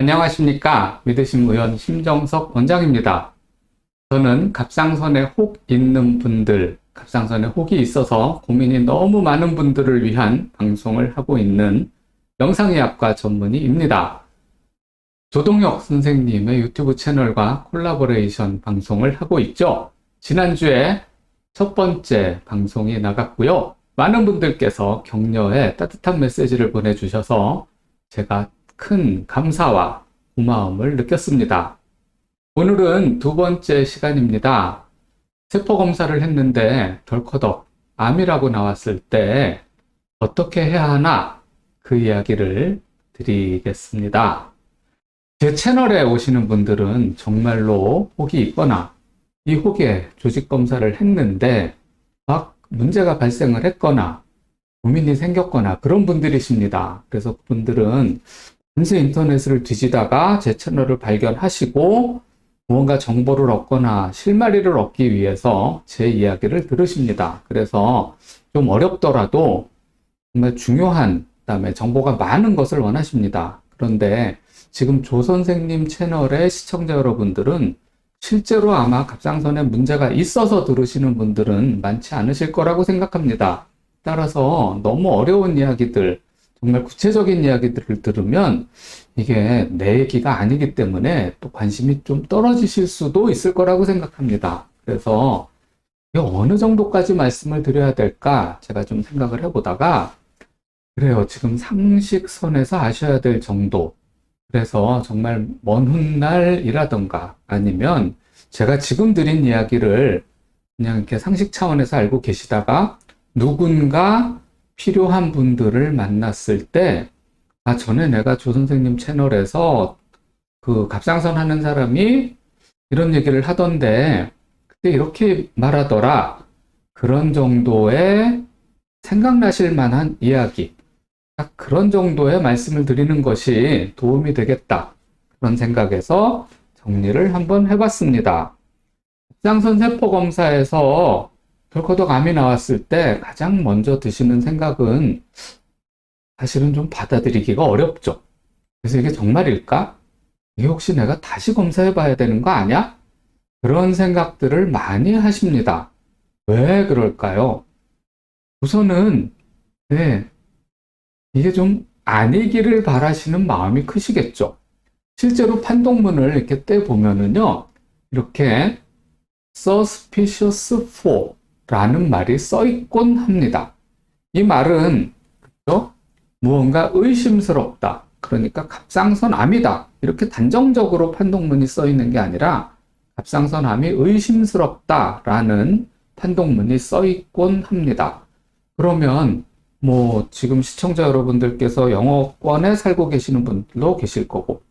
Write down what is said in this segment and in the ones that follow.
안녕하십니까. 믿으심의원 심정석 원장입니다. 저는 갑상선에 혹 있는 분들, 갑상선에 혹이 있어서 고민이 너무 많은 분들을 위한 방송을 하고 있는 영상의학과 전문의입니다. 조동혁 선생님의 유튜브 채널과 콜라보레이션 방송을 하고 있죠. 지난주에 첫 번째 방송이 나갔고요. 많은 분들께서 격려의 따뜻한 메시지를 보내주셔서 제가 큰 감사와 고마움을 느꼈습니다. 오늘은 두 번째 시간입니다. 세포 검사를 했는데 덜커덕 암이라고 나왔을 때 어떻게 해야 하나 그 이야기를 드리겠습니다. 제 채널에 오시는 분들은 정말로 혹이 있거나 이 혹에 조직 검사를 했는데 막 문제가 발생을 했거나 고민이 생겼거나 그런 분들이십니다. 그래서 그분들은 전세 인터넷을 뒤지다가 제 채널을 발견하시고 무언가 정보를 얻거나 실마리를 얻기 위해서 제 이야기를 들으십니다. 그래서 좀 어렵더라도 정말 중요한, 그다음에 정보가 많은 것을 원하십니다. 그런데 지금 조 선생님 채널의 시청자 여러분들은 실제로 아마 갑상선에 문제가 있어서 들으시는 분들은 많지 않으실 거라고 생각합니다. 따라서 너무 어려운 이야기들, 정말 구체적인 이야기들을 들으면 이게 내 얘기가 아니기 때문에 또 관심이 좀 떨어지실 수도 있을 거라고 생각합니다. 그래서 이게 어느 정도까지 말씀을 드려야 될까 제가 좀 생각을 해보다가 그래요. 지금 상식선에서 아셔야 될 정도. 그래서 정말 먼 훗날이라던가 아니면 제가 지금 드린 이야기를 그냥 이렇게 상식 차원에서 알고 계시다가 누군가 필요한 분들을 만났을 때, 아, 전에 내가 조 선생님 채널에서 그 갑상선 하는 사람이 이런 얘기를 하던데, 그때 이렇게 말하더라. 그런 정도의 생각나실 만한 이야기, 딱 그런 정도의 말씀을 드리는 것이 도움이 되겠다. 그런 생각에서 정리를 한번 해봤습니다. 갑상선 세포 검사에서 덜커덕 암이 나왔을 때 가장 먼저 드시는 생각은 사실은 좀 받아들이기가 어렵죠. 그래서 이게 정말일까? 이게 혹시 내가 다시 검사해 봐야 되는 거 아니야? 그런 생각들을 많이 하십니다. 왜 그럴까요? 우선은 네, 이게 좀 아니기를 바라시는 마음이 크시겠죠. 실제로 판독문을 이렇게 떼보면은요, 이렇게 suspicious for 라는 말이 써있곤 합니다. 이 말은 그렇죠? 무언가 의심스럽다. 그러니까 갑상선 암이다. 이렇게 단정적으로 판독문이 써있는 게 아니라 갑상선 암이 의심스럽다라는 판독문이 써있곤 합니다. 그러면 뭐 지금 시청자 여러분들께서 영어권에 살고 계시는 분들도 계실 거고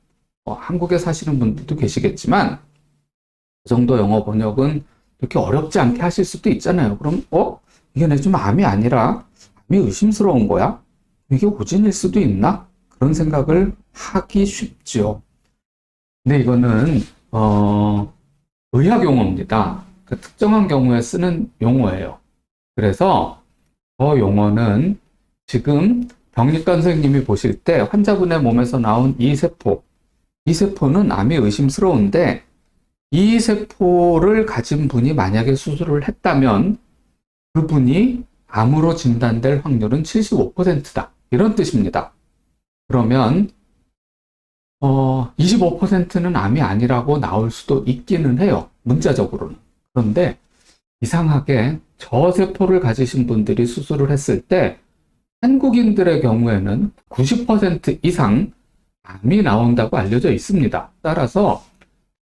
한국에 사시는 분들도 계시겠지만 그 정도 영어 번역은 이렇게 어렵지 않게 하실 수도 있잖아요. 그럼 이게 내 좀 암이 아니라 암이 의심스러운 거야? 이게 오진일 수도 있나? 그런 생각을 하기 쉽죠. 근데 이거는 의학 용어입니다. 그 특정한 경우에 쓰는 용어예요. 그래서 용어는 지금 병리과 선생님이 보실 때 환자분의 몸에서 나온 이 세포는 암이 의심스러운데 이 세포를 가진 분이 만약에 수술을 했다면 그분이 암으로 진단될 확률은 75%다. 이런 뜻입니다. 그러면 25%는 암이 아니라고 나올 수도 있기는 해요. 문자적으로는. 그런데 이상하게 저 세포를 가지신 분들이 수술을 했을 때 한국인들의 경우에는 90% 이상 암이 나온다고 알려져 있습니다. 따라서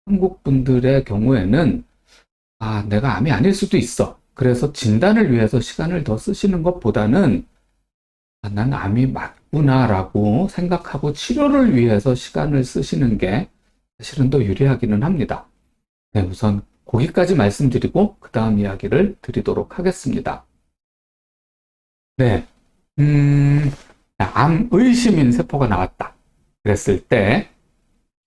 한국 분들의 경우에는 내가 암이 아닐 수도 있어. 그래서 진단을 위해서 시간을 더 쓰시는 것보다는 난 암이 맞구나라고 생각하고 치료를 위해서 시간을 쓰시는 게 사실은 더 유리하기는 합니다. 네, 우선 거기까지 말씀드리고 그 다음 이야기를 드리도록 하겠습니다. 네, 암 의심인 세포가 나왔다. 그랬을 때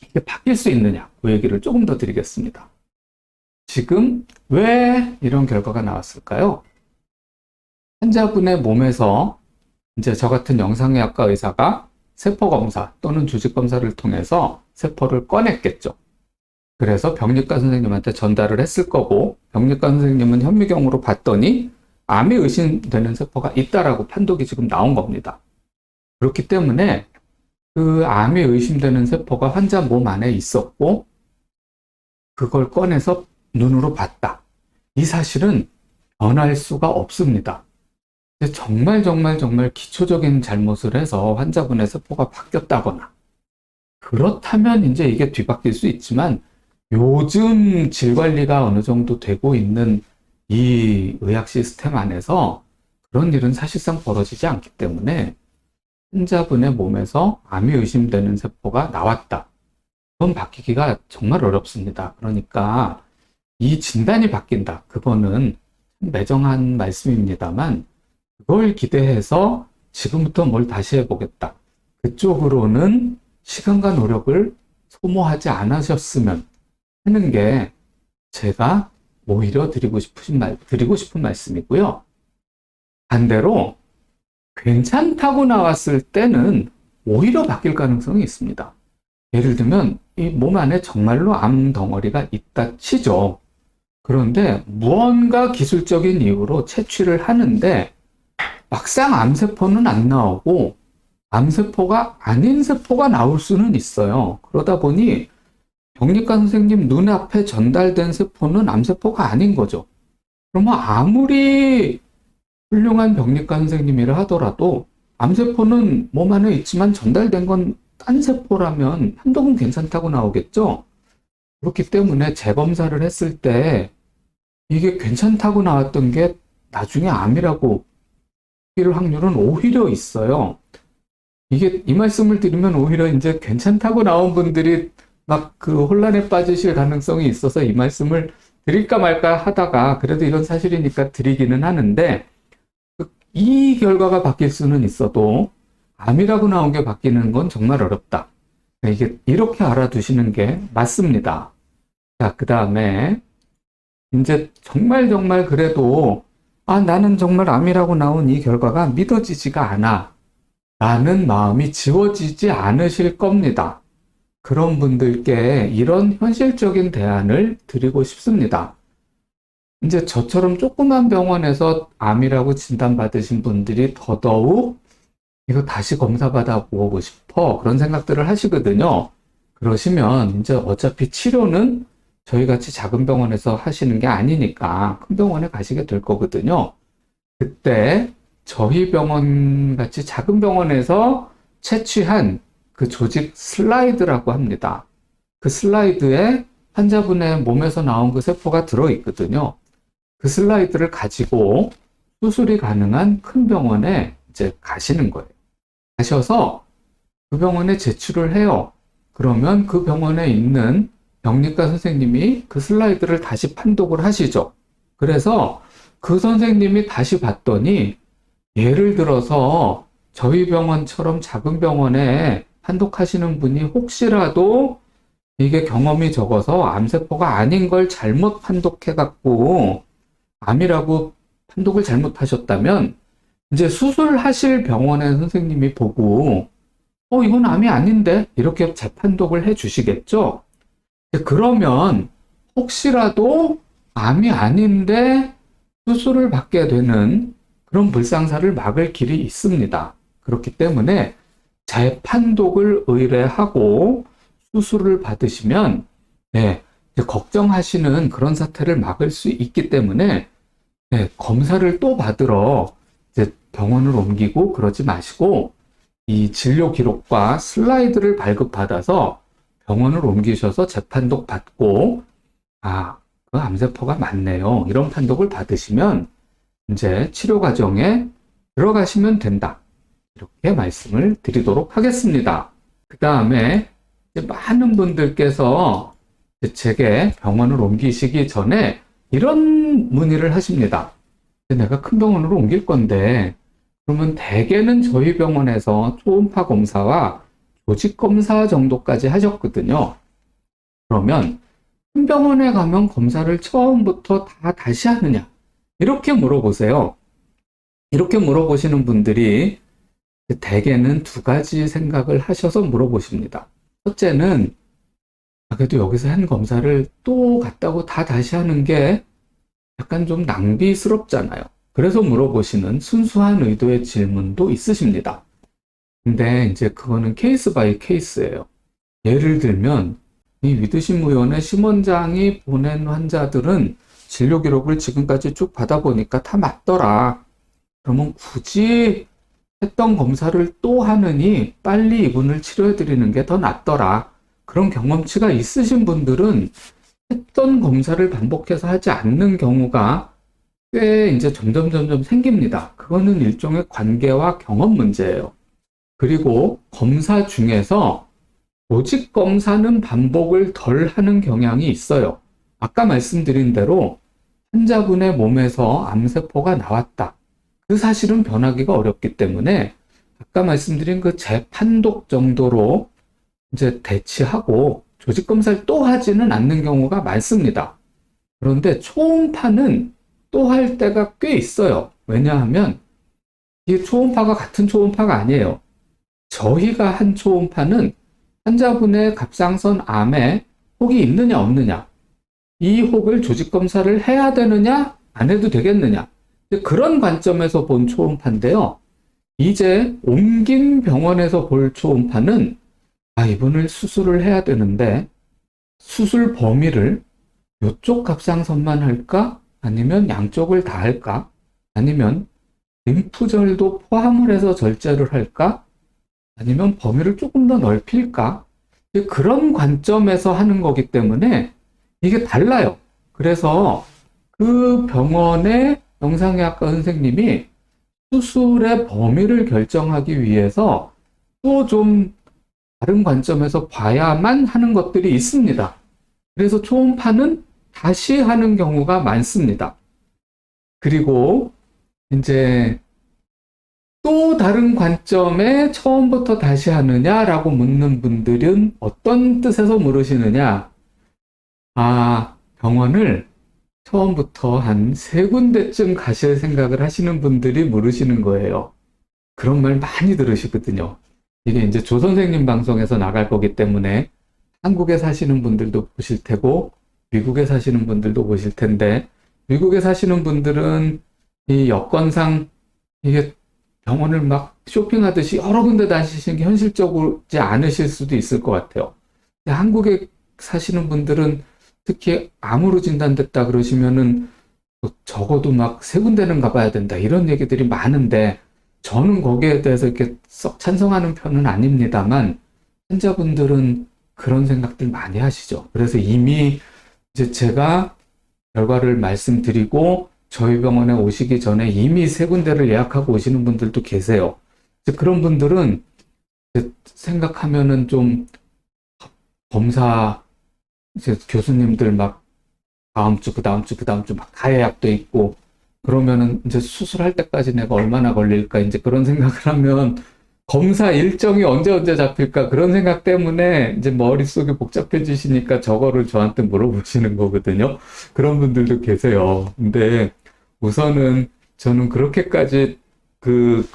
이게 바뀔 수 있느냐? 그 얘기를 조금 더 드리겠습니다. 지금 왜 이런 결과가 나왔을까요? 환자분의 몸에서 이제 저 같은 영상의학과 의사가 세포 검사 또는 조직 검사를 통해서 세포를 꺼냈겠죠. 그래서 병리과 선생님한테 전달을 했을 거고, 병리과 선생님은 현미경으로 봤더니 암이 의심되는 세포가 있다라고 판독이 지금 나온 겁니다. 그렇기 때문에 그 암이 의심되는 세포가 환자 몸 안에 있었고, 그걸 꺼내서 눈으로 봤다. 이 사실은 변할 수가 없습니다. 정말 기초적인 잘못을 해서 환자분의 세포가 바뀌었다거나, 그렇다면 이제 이게 뒤바뀔 수 있지만, 요즘 질 관리가 어느 정도 되고 있는 이 의학 시스템 안에서 그런 일은 사실상 벌어지지 않기 때문에 환자분의 몸에서 암이 의심되는 세포가 나왔다. 그건 바뀌기가 정말 어렵습니다. 그러니까 이 진단이 바뀐다. 그거는 매정한 말씀입니다만, 그걸 기대해서 지금부터 뭘 다시 해보겠다. 그쪽으로는 시간과 노력을 소모하지 않으셨으면 하는 게 제가 오히려 드리고 싶은 말씀이고요. 반대로 괜찮다고 나왔을 때는 오히려 바뀔 가능성이 있습니다. 예를 들면 이 몸 안에 정말로 암 덩어리가 있다 치죠. 그런데 무언가 기술적인 이유로 채취를 하는데 막상 암세포는 안 나오고 암세포가 아닌 세포가 나올 수는 있어요. 그러다 보니 병리과 선생님 눈앞에 전달된 세포는 암세포가 아닌 거죠. 그러면 아무리 훌륭한 병리과 선생님이라 하더라도 암세포는 몸 안에 있지만 전달된 건 딴 세포라면 판독은 괜찮다고 나오겠죠? 그렇기 때문에 재검사를 했을 때 이게 괜찮다고 나왔던 게 나중에 암이라고 바뀔 확률은 오히려 있어요. 이 말씀을 드리면 오히려 이제 괜찮다고 나온 분들이 막 그 혼란에 빠지실 가능성이 있어서 이 말씀을 드릴까 말까 하다가 그래도 이건 사실이니까 드리기는 하는데, 이 결과가 바뀔 수는 있어도 암이라고 나온 게 바뀌는 건 정말 어렵다. 이게 이렇게 알아두시는 게 맞습니다. 자, 그 다음에 이제 정말 그래도 나는 정말 암이라고 나온 이 결과가 믿어지지가 않아 라는 마음이 지워지지 않으실 겁니다. 그런 분들께 이런 현실적인 대안을 드리고 싶습니다. 이제 저처럼 조그만 병원에서 암이라고 진단받으신 분들이 더더욱 이거 다시 검사 받아보고 싶어 그런 생각들을 하시거든요. 그러시면 이제 어차피 치료는 저희 같이 작은 병원에서 하시는 게 아니니까 큰 병원에 가시게 될 거거든요. 그때 저희 병원 같이 작은 병원에서 채취한 그 조직 슬라이드라고 합니다. 그 슬라이드에 환자분의 몸에서 나온 그 세포가 들어있거든요. 그 슬라이드를 가지고 수술이 가능한 큰 병원에 이제 가시는 거예요. 가셔서 그 병원에 제출을 해요. 그러면 그 병원에 있는 병리과 선생님이 그 슬라이드를 다시 판독을 하시죠. 그래서 그 선생님이 다시 봤더니 예를 들어서 저희 병원처럼 작은 병원에 판독하시는 분이 혹시라도 이게 경험이 적어서 암세포가 아닌 걸 잘못 판독해갖고 암이라고 판독을 잘못하셨다면 이제 수술하실 병원의 선생님이 보고 이건 암이 아닌데 이렇게 재판독을 해 주시겠죠. 그러면 혹시라도 암이 아닌데 수술을 받게 되는 그런 불상사를 막을 길이 있습니다. 그렇기 때문에 재판독을 의뢰하고 수술을 받으시면 이제 걱정하시는 그런 사태를 막을 수 있기 때문에 검사를 또 받으러 이제 병원을 옮기고 그러지 마시고 이 진료 기록과 슬라이드를 발급받아서 병원을 옮기셔서 재판독 받고 그 암세포가 맞네요. 이런 판독을 받으시면 이제 치료 과정에 들어가시면 된다. 이렇게 말씀을 드리도록 하겠습니다. 그 다음에 많은 분들께서 제게 병원을 옮기시기 전에 이런 문의를 하십니다. 내가 큰 병원으로 옮길 건데 그러면 대개는 저희 병원에서 초음파 검사와 조직 검사 정도까지 하셨거든요. 그러면 큰 병원에 가면 검사를 처음부터 다시 하느냐? 이렇게 물어보세요. 이렇게 물어보시는 분들이 대개는 두 가지 생각을 하셔서 물어보십니다. 첫째는, 그래도 여기서 한 검사를 또 갔다고 다 다시 하는 게 약간 좀 낭비스럽잖아요. 그래서 물어보시는 순수한 의도의 질문도 있으십니다. 근데 이제 그거는 케이스 바이 케이스예요. 예를 들면 이 위드심의원의 심원장이 보낸 환자들은 진료 기록을 지금까지 쭉 받아보니까 다 맞더라. 그러면 굳이 했던 검사를 또 하느니 빨리 이분을 치료해드리는 게 더 낫더라. 그런 경험치가 있으신 분들은 했던 검사를 반복해서 하지 않는 경우가 꽤 이제 점점 생깁니다. 그거는 일종의 관계와 경험 문제예요. 그리고 검사 중에서 조직 검사는 반복을 덜 하는 경향이 있어요. 아까 말씀드린 대로 환자분의 몸에서 암세포가 나왔다. 그 사실은 변하기가 어렵기 때문에 아까 말씀드린 그 재판독 정도로 이제 대치하고 조직 검사를 또 하지는 않는 경우가 많습니다. 그런데 초음파는 또 할 때가 꽤 있어요. 왜냐하면 이 초음파가 같은 초음파가 아니에요. 저희가 한 초음파는 환자분의 갑상선 암에 혹이 있느냐 없느냐, 이 혹을 조직 검사를 해야 되느냐 안 해도 되겠느냐, 그런 관점에서 본 초음파인데요. 이제 옮긴 병원에서 볼 초음파는 이분을 수술을 해야 되는데 수술 범위를 이쪽 갑상선만 할까? 아니면 양쪽을 다 할까? 아니면 림프절도 포함을 해서 절제를 할까? 아니면 범위를 조금 더 넓힐까? 그런 관점에서 하는 거기 때문에 이게 달라요. 그래서 그 병원의 영상의학과 선생님이 수술의 범위를 결정하기 위해서 또 좀 다른 관점에서 봐야만 하는 것들이 있습니다. 그래서 초음파는 다시 하는 경우가 많습니다. 그리고 이제 또 다른 관점에 처음부터 다시 하느냐라고 묻는 분들은 어떤 뜻에서 물으시느냐? 병원을 처음부터 한 3군데쯤 가실 생각을 하시는 분들이 물으시는 거예요. 그런 말 많이 들으시거든요. 이게 이제 조 선생님 방송에서 나갈 거기 때문에 한국에 사시는 분들도 보실 테고 미국에 사시는 분들도 보실 텐데, 미국에 사시는 분들은 이 여건상 이게 병원을 막 쇼핑하듯이 여러 군데 다니시는 게 현실적이지 않으실 수도 있을 것 같아요. 근데 한국에 사시는 분들은 특히 암으로 진단됐다 그러시면은 적어도 막 3군데는 가봐야 된다 이런 얘기들이 많은데, 저는 거기에 대해서 이렇게 썩 찬성하는 편은 아닙니다만 환자분들은 그런 생각들 많이 하시죠. 그래서 이미 이제 제가 결과를 말씀드리고 저희 병원에 오시기 전에 이미 3군데를 예약하고 오시는 분들도 계세요. 그런 분들은 생각하면은 좀 검사 이제 교수님들 막 다음 주, 그 다음 주, 그 다음 주 막 다 예약돼 있고 그러면은 이제 수술할 때까지 내가 얼마나 걸릴까 이제 그런 생각을 하면 검사 일정이 언제 잡힐까 그런 생각 때문에 이제 머릿속이 복잡해지시니까 저거를 저한테 물어보시는 거거든요. 그런 분들도 계세요. 근데 우선은 저는 그렇게까지 그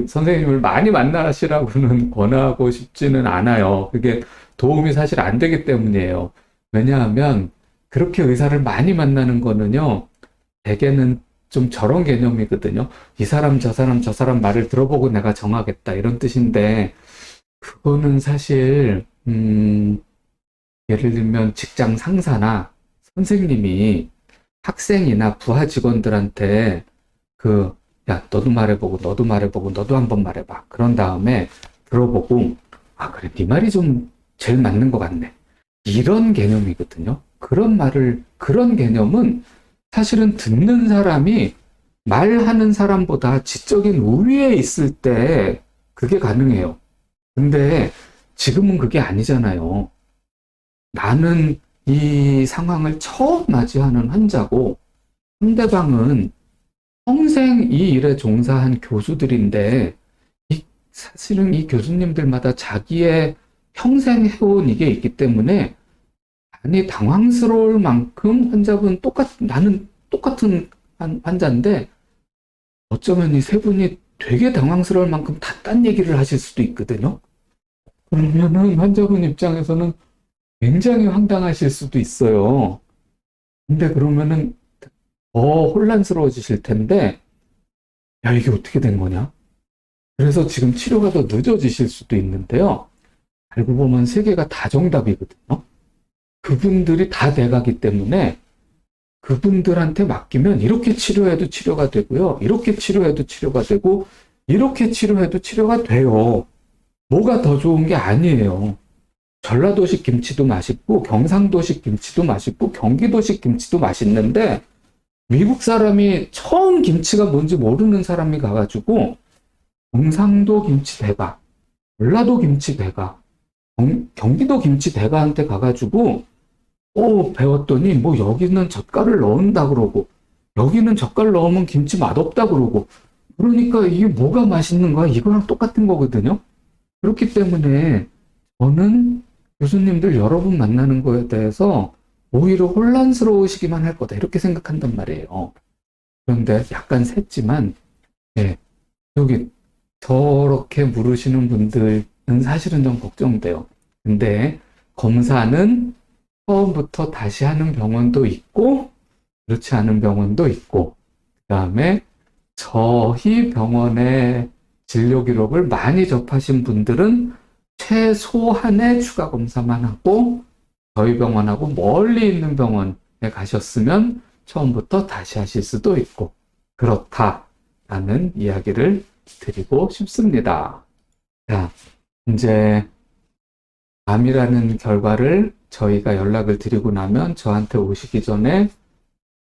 선생님을 많이 만나시라고는 권하고 싶지는 않아요. 그게 도움이 사실 안 되기 때문이에요. 왜냐하면 그렇게 의사를 많이 만나는 거는요, 대개는 좀 저런 개념이거든요. 이 사람, 저 사람, 저 사람 말을 들어보고 내가 정하겠다. 이런 뜻인데, 그거는 사실, 예를 들면 직장 상사나 선생님이 학생이나 부하 직원들한테 야, 너도 말해보고, 너도 말해보고, 너도 한번 말해봐. 그런 다음에 들어보고, 그래, 네 말이 좀 제일 맞는 것 같네. 이런 개념이거든요. 그런 개념은 사실은 듣는 사람이 말하는 사람보다 지적인 우위에 있을 때 그게 가능해요. 근데 지금은 그게 아니잖아요. 나는 이 상황을 처음 맞이하는 환자고 상대방은 평생 이 일에 종사한 교수들인데 사실은 이 교수님들마다 자기의 평생 해온 이게 있기 때문에 많이 당황스러울 만큼 나는 똑같은 환자인데 어쩌면 이 3분이 되게 당황스러울 만큼 다 딴 얘기를 하실 수도 있거든요. 그러면은 환자분 입장에서는 굉장히 황당하실 수도 있어요. 근데 그러면은 더 혼란스러워지실 텐데, 야, 이게 어떻게 된 거냐? 그래서 지금 치료가 더 늦어지실 수도 있는데요. 알고 보면 세 개가 다 정답이거든요. 그분들이 다 돼가기 때문에 그분들한테 맡기면 이렇게 치료해도 치료가 되고요. 이렇게 치료해도 치료가 되고, 이렇게 치료해도 치료가 돼요. 뭐가 더 좋은 게 아니에요. 전라도식 김치도 맛있고, 경상도식 김치도 맛있고, 경기도식 김치도 맛있는데, 미국 사람이 처음 김치가 뭔지 모르는 사람이 가가지고, 경상도 김치 대가, 전라도 김치 대가, 경기도 김치 대가한테 가가지고, 배웠더니, 뭐, 여기는 젓갈을 넣는다 그러고, 여기는 젓갈 넣으면 김치 맛없다 그러고, 그러니까 이게 뭐가 맛있는 거야? 이거랑 똑같은 거거든요? 그렇기 때문에, 저는 교수님들 여러 분 만나는 거에 대해서 오히려 혼란스러우시기만 할 거다. 이렇게 생각한단 말이에요. 그런데 약간 샜지만, 예, 여기 저렇게 물으시는 분들은 사실은 좀 걱정돼요. 근데 검사는 처음부터 다시 하는 병원도 있고, 그렇지 않은 병원도 있고, 그 다음에 저희 병원의 진료 기록을 많이 접하신 분들은 최소한의 추가 검사만 하고, 저희 병원하고 멀리 있는 병원에 가셨으면 처음부터 다시 하실 수도 있고, 그렇다라는 이야기를 드리고 싶습니다. 자, 이제 암이라는 결과를 저희가 연락을 드리고 나면 저한테 오시기 전에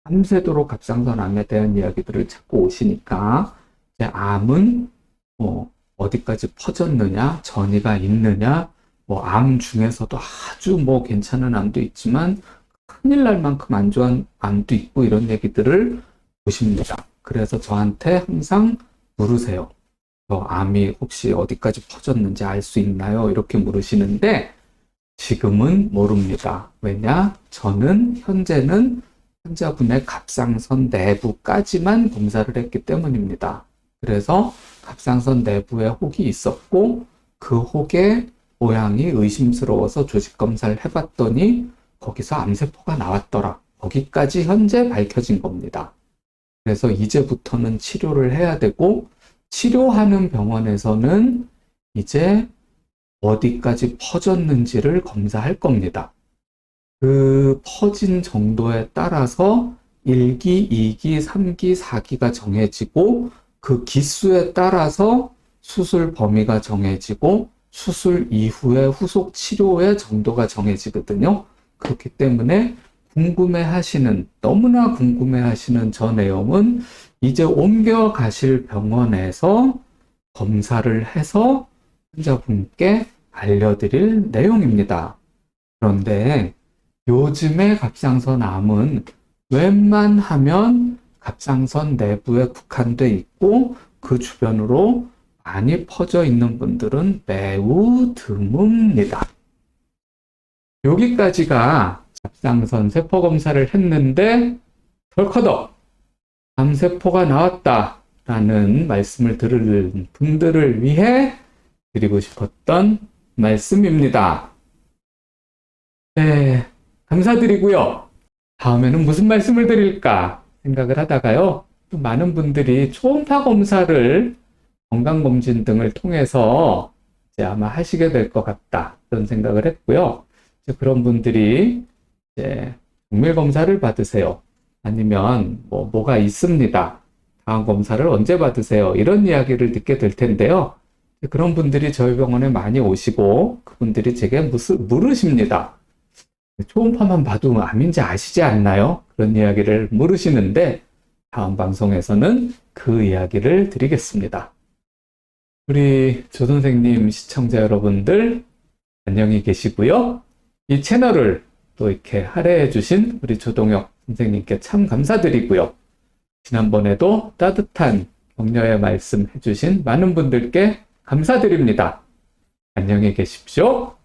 밤새도록 갑상선 암에 대한 이야기들을 찾고 오시니까, 이제 암은 어디까지 퍼졌느냐, 전이가 있느냐, 암 중에서도 아주 괜찮은 암도 있지만 큰일 날 만큼 안 좋은 암도 있고, 이런 얘기들을 보십니다. 그래서 저한테 항상 물으세요. 암이 혹시 어디까지 퍼졌는지 알 수 있나요? 이렇게 물으시는데, 지금은 모릅니다. 왜냐? 저는 현재는 환자분의 갑상선 내부까지만 검사를 했기 때문입니다. 그래서 갑상선 내부에 혹이 있었고, 그 혹의 모양이 의심스러워서 조직 검사를 해봤더니 거기서 암세포가 나왔더라. 거기까지 현재 밝혀진 겁니다. 그래서 이제부터는 치료를 해야 되고, 치료하는 병원에서는 이제 어디까지 퍼졌는지를 검사할 겁니다. 그 퍼진 정도에 따라서 1기, 2기, 3기, 4기가 정해지고, 그 기수에 따라서 수술 범위가 정해지고, 수술 이후의 후속 치료의 정도가 정해지거든요. 그렇기 때문에 너무나 궁금해 하시는 저 내용은 이제 옮겨 가실 병원에서 검사를 해서 환자분께 알려드릴 내용입니다. 그런데 요즘의 갑상선 암은 웬만하면 갑상선 내부에 국한돼 있고, 그 주변으로 많이 퍼져 있는 분들은 매우 드뭅니다. 여기까지가 갑상선 세포 검사를 했는데 덜커덕 암세포가 나왔다라는 말씀을 들을 분들을 위해 드리고 싶었던 말씀입니다. 네, 감사드리고요. 다음에는 무슨 말씀을 드릴까 생각을 하다가요, 또 많은 분들이 초음파 검사를 건강검진 등을 통해서 이제 아마 하시게 될 것 같다, 그런 생각을 했고요. 이제 그런 분들이 이제 정밀 검사를 받으세요. 아니면 뭐가 있습니다. 다음 검사를 언제 받으세요? 이런 이야기를 듣게 될 텐데요. 그런 분들이 저희 병원에 많이 오시고, 그분들이 제게 물으십니다. 초음파만 봐도 암인지 아시지 않나요? 그런 이야기를 물으시는데, 다음 방송에서는 그 이야기를 드리겠습니다. 우리 조 선생님 시청자 여러분들, 안녕히 계시고요. 이 채널을 또 이렇게 할애해 주신 우리 조동혁 선생님께 참 감사드리고요. 지난번에도 따뜻한 격려의 말씀 해주신 많은 분들께 감사드립니다. 안녕히 계십시오.